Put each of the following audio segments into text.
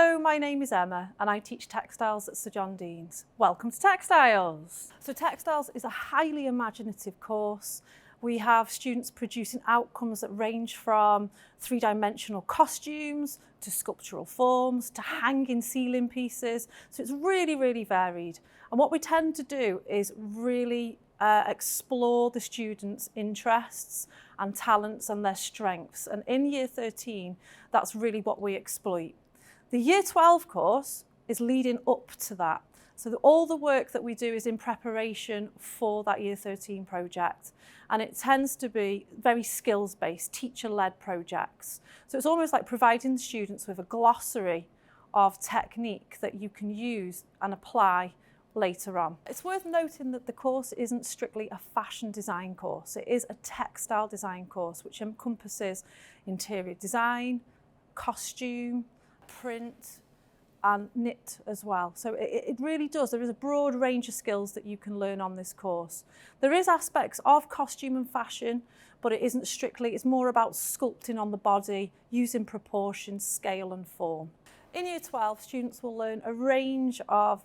Hello, my name is Emma and I teach textiles at Sir John Dean's. Welcome to Textiles. So Textiles is a highly imaginative course. We have students producing outcomes that range from three-dimensional costumes to sculptural forms to hanging ceiling pieces. So it's really, really varied. And what we tend to do is really explore the students' interests and talents and their strengths. And in Year 13, that's really what we exploit. The Year 12 course is leading up to that. So all the work that we do is in preparation for that Year 13 project. And it tends to be very skills-based, teacher-led projects. So it's almost like providing the students with a glossary of technique that you can use and apply later on. It's worth noting that the course isn't strictly a fashion design course. It is a textile design course, which encompasses interior design, costume, print, and knit as well. So it really does. There is a broad range of skills that you can learn on this course. There is aspects of costume and fashion, but it isn't strictly, it's more about sculpting on the body, using proportions, scale and form. In Year 12, students will learn a range of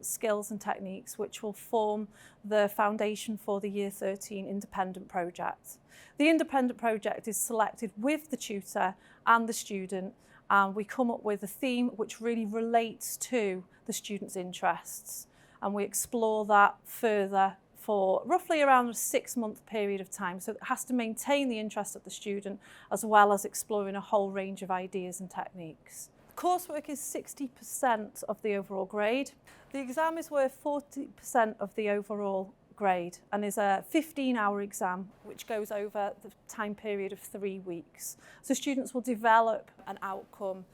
skills and techniques which will form the foundation for the Year 13 independent project. The independent project is selected with the tutor and the student, and we come up with a theme which really relates to the students' interests, and we explore that further for roughly around a 6-month period of time. So it has to maintain the interest of the student as well as exploring a whole range of ideas and techniques. Coursework is 60% of the overall grade. The exam is worth 40% of the overall grade and is a 15-hour exam which goes over the time period of 3 weeks. So students will develop an outcome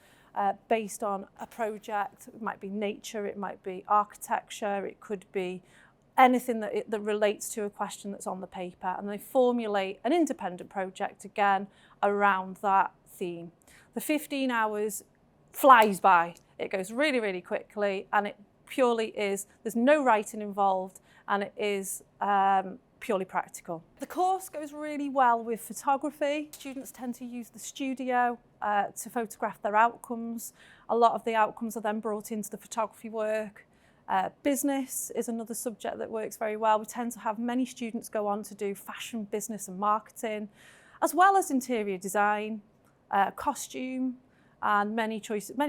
based on a project. It might be nature, it might be architecture, it could be anything that relates to a question that's on the paper, and they formulate an independent project again around that theme. The 15 hours flies by. It goes really, really quickly, and it purely is, there's no writing involved, and it is purely practical. The course goes really well with photography. Students tend to use the studio to photograph their outcomes. A lot of the outcomes are then brought into the photography work. Business is another subject that works very well. We tend to have many students go on to do fashion, business and marketing, as well as interior design, costume, and many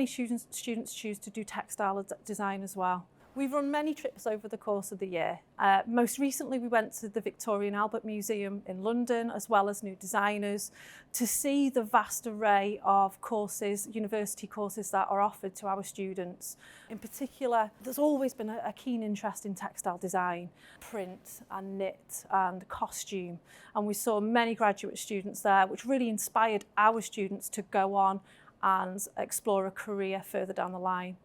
students choose to do textile design as well. We've run many trips over the course of the year. Most recently we went to the Victoria and Albert Museum in London, as well as New Designers, to see the vast array of courses, university courses that are offered to our students. In particular, there's always been a keen interest in textile design, print and knit and costume, and we saw many graduate students there, which really inspired our students to go on and explore a career further down the line.